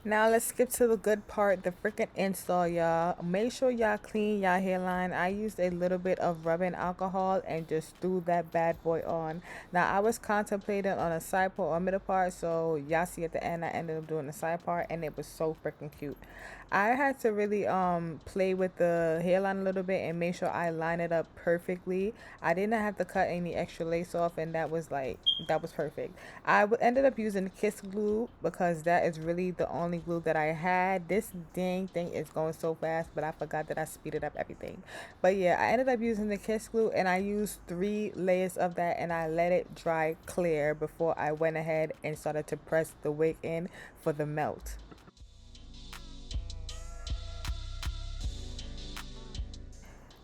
Now let's skip to the good part, the freaking install, y'all. Make sure y'all clean y'all hairline. I used a little bit of rubbing alcohol and just threw that bad boy on. Now I was contemplating on a side part or middle part, so y'all see at the end I ended up doing the side part and it was so freaking cute. I had to really play with the hairline a little bit and make sure I line it up perfectly. I didn't have to cut any extra lace off, and that was perfect. Ended up using Kiss glue because that is really the only glue that I had. This dang thing is going so fast, but I forgot that I speeded up everything. But yeah, I ended up using the Kiss glue, and I used 3 layers of that, and I let it dry clear before I went ahead and started to press the wig in for the melt.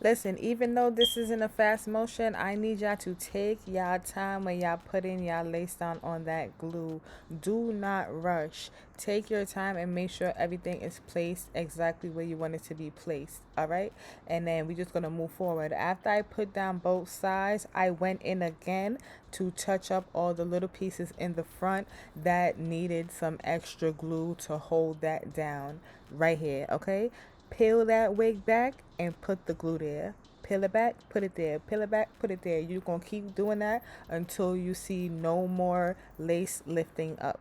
Listen, even though this isn't a fast motion, I need y'all to take y'all time when y'all putting y'all lace down on that glue. Do not rush. Take your time and make sure everything is placed exactly where you want it to be placed. All right. And then we're just going to move forward. After I put down both sides, I went in again to touch up all the little pieces in the front that needed some extra glue to hold that down right here. Okay. Peel that wig back and put the glue there. Peel it back, put it there. Peel it back, put it there. You're going to keep doing that until you see no more lace lifting up.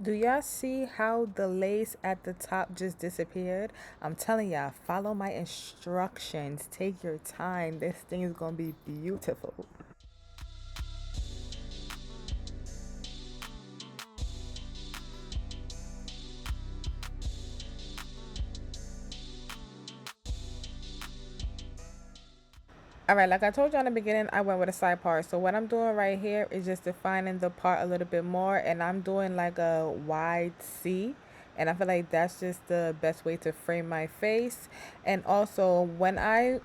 Do y'all see how the lace at the top just disappeared? I'm telling y'all, follow my instructions. Take your time. This thing is going to be beautiful. All right, like I told you in the beginning, I went with a side part. So what I'm doing right here is just defining the part a little bit more, and I'm doing like a wide C. And I feel like that's just the best way to frame my face. And also, when I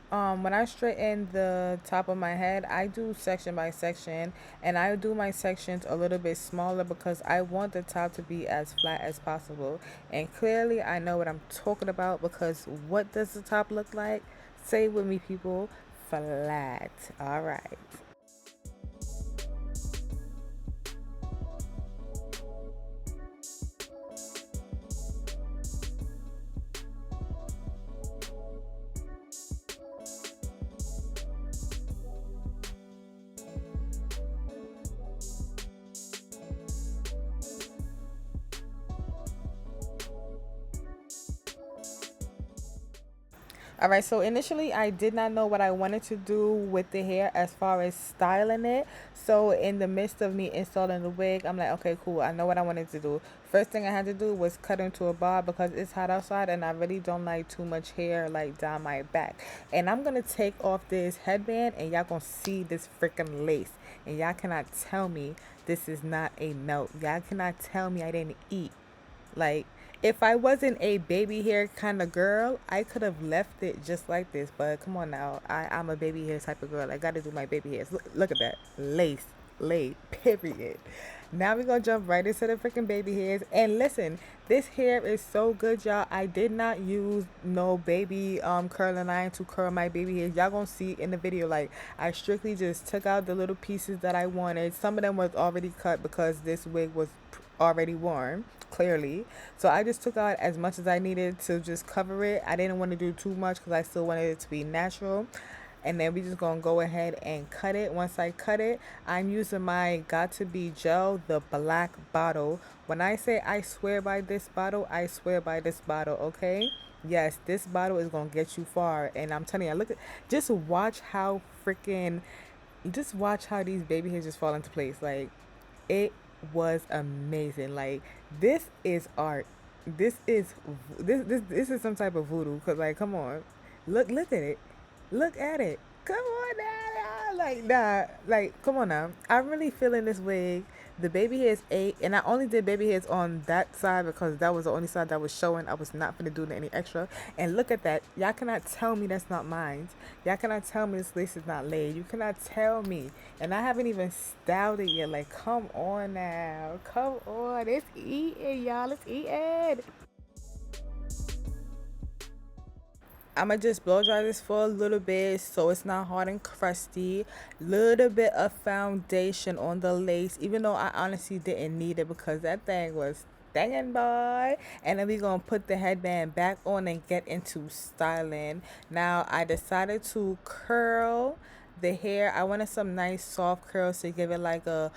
straighten the top of my head, I do section by section, and I do my sections a little bit smaller because I want the top to be as flat as possible. And clearly, I know what I'm talking about because what does the top look like? Say it with me, people. Flat. All right. All right, so initially I did not know what I wanted to do with the hair as far as styling it. So in the midst of me installing the wig, I'm like, okay, cool. I know what I wanted to do. First thing I had to do was cut into a bob because it's hot outside and I really don't like too much hair like down my back. And I'm gonna take off this headband and y'all gonna see this freaking lace. And y'all cannot tell me this is not a melt. Y'all cannot tell me I didn't eat. Like, if I wasn't a baby hair kind of girl, I could have left it just like this. But come on now, I'm a baby hair type of girl. I got to do my baby hairs. Look at that. Lace, laid, period. Now we're going to jump right into the freaking baby hairs. And listen, this hair is so good, y'all. I did not use no baby curling iron to curl my baby hairs. Y'all going to see in the video, like, I strictly just took out the little pieces that I wanted. Some of them was already cut because this wig was already worn, clearly. So I just took out as much as I needed to just cover it. I didn't want to do too much because I still wanted it to be natural. And then we just gonna go ahead and cut it. Once I cut it, I'm using my Got To Be gel, the black bottle. When I say I swear by this bottle, I swear by this bottle, okay? Yes, this bottle is gonna get you far. And I'm telling you, look at, just watch how freaking, just watch how these baby hairs just fall into place. Like, it was amazing. Like, this is art. This is this is some type of voodoo. Cause like, come on, look at it, look at it. Come on now, like nah, like come on now. I'm really feeling this wig. The baby hairs ate, and I only did baby hairs on that side because that was the only side that was showing. I was not gonna do any extra. And look at that. Y'all cannot tell me that's not mine. Y'all cannot tell me this lace is not laid. You cannot tell me. And I haven't even styled it yet. Like, come on now. Come on. It's eating, y'all. It's eating. I'ma just blow dry this for a little bit so it's not hard and crusty. Little bit of foundation on the lace, even though I honestly didn't need it because that thing was dangin' boy. And then we gonna put the headband back on and get into styling. Now I decided to curl the hair. I wanted some nice soft curls to give it like a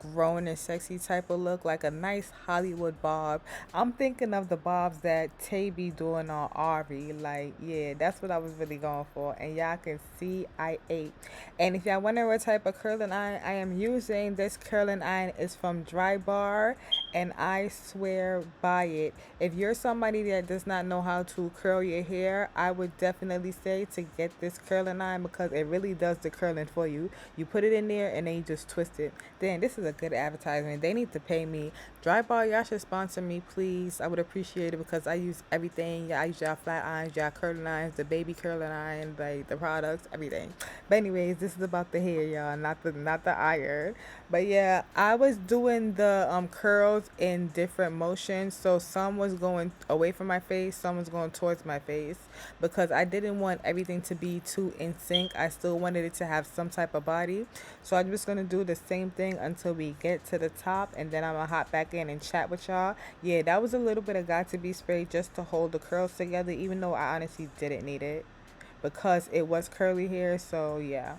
grown and sexy type of look, like a nice Hollywood bob. I'm thinking of the bobs that Tay be doing on Ari. Like, yeah, that's what I was really going for. And y'all can see I ate. And if y'all wonder what type of curling iron I am using, this curling iron is from Dry Bar, and I swear by it. If you're somebody that does not know how to curl your hair, I would definitely say to get this curling iron because it really does the curling for you. You put it in there and then you just twist it. Then this is a good advertisement. They need to pay me. Dry Bar, y'all should sponsor me, please. I would appreciate it because I use everything. Yeah, I use y'all flat irons, y'all curling irons, the baby curling iron, like the products, everything. But anyways, this is about the hair, y'all, not the iron. But yeah, I was doing the curls in different motions. So some was going away from my face, some was going towards my face because I didn't want everything to be too in sync. I still wanted it to have some type of body. So I'm just gonna do the same thing until we get to the top, and then I'm gonna hop back in and chat with y'all. Yeah, that was a little bit of got to be spray just to hold the curls together, even though I honestly didn't need it because it was curly hair. So yeah.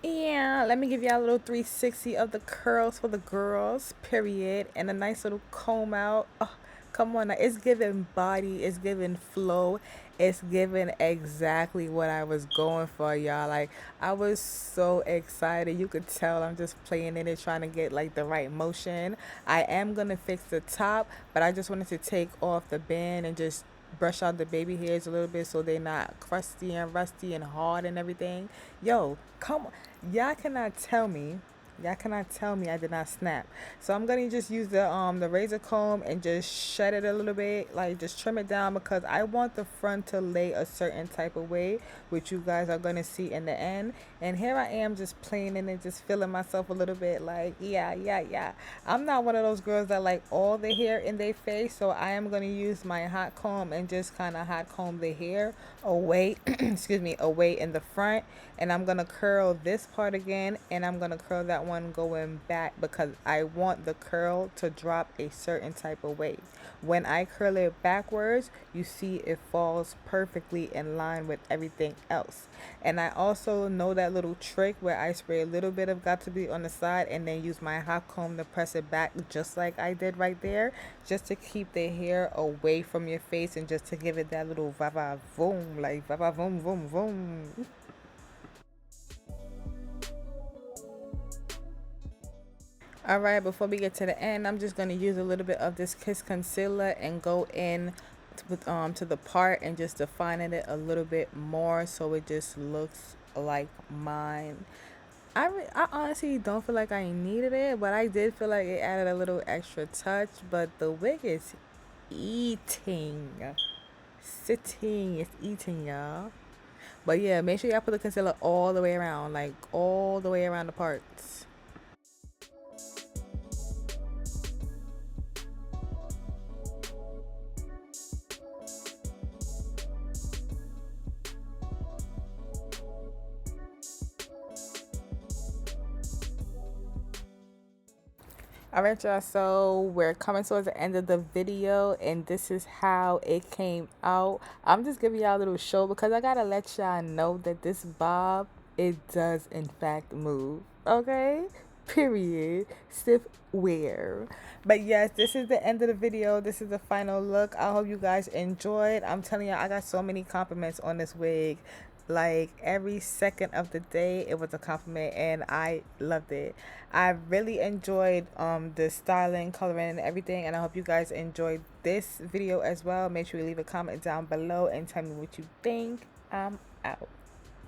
Yeah, let me give y'all a little 360 of the curls for the girls, period, and a nice little comb out. Oh, come on, now. It's giving body, it's giving flow, it's giving exactly what I was going for, y'all. Like, I was so excited. You could tell I'm just playing in it, trying to get like the right motion. I am gonna fix the top, but I just wanted to take off the band and just brush out the baby hairs a little bit so they're not crusty and rusty and hard and everything. Yo, come on. Y'all cannot tell me. Y'all cannot tell me I did not snap. So I'm gonna just use the razor comb and just shed it a little bit, like just trim it down because I want the front to lay a certain type of way, which you guys are gonna see in the end. And here I am just playing in it, just feeling myself a little bit like, yeah, yeah, yeah. I'm not one of those girls that like all the hair in their face, so I am gonna use my hot comb and just kind of hot comb the hair away, excuse me, away in the front. And I'm gonna curl this part again, and I'm gonna curl that one going back because I want the curl to drop a certain type of way. When I curl it backwards, you see it falls perfectly in line with everything else. And I also know that little trick where I spray a little bit of got to be on the side and then use my hot comb to press it back just like I did right there, just to keep the hair away from your face and just to give it that little va va voom, like va va voom voom voom. All right, before we get to the end, I'm just going to use a little bit of this Kiss concealer and go in with to the part and just defining it a little bit more so it just looks like mine. I honestly don't feel like I needed it, but I did feel like it added a little extra touch. But the wig is eating, sitting, it's eating, y'all. But yeah, make sure y'all put the concealer all the way around, like all the way around the parts. All right, y'all. So we're coming towards the end of the video, and this is how it came out. I'm just giving y'all a little show because I gotta let y'all know that this bob, it does in fact move. Okay. Period. Stiff wear. But yes, this is the end of the video. This is the final look. I hope you guys enjoyed. I'm telling you, I got so many compliments on this wig. Like every second of the day it was a compliment, and I loved it. I really enjoyed the styling, coloring, and everything, and I hope you guys enjoyed this video as well. Make sure you leave a comment down below and tell me what you think. I'm out.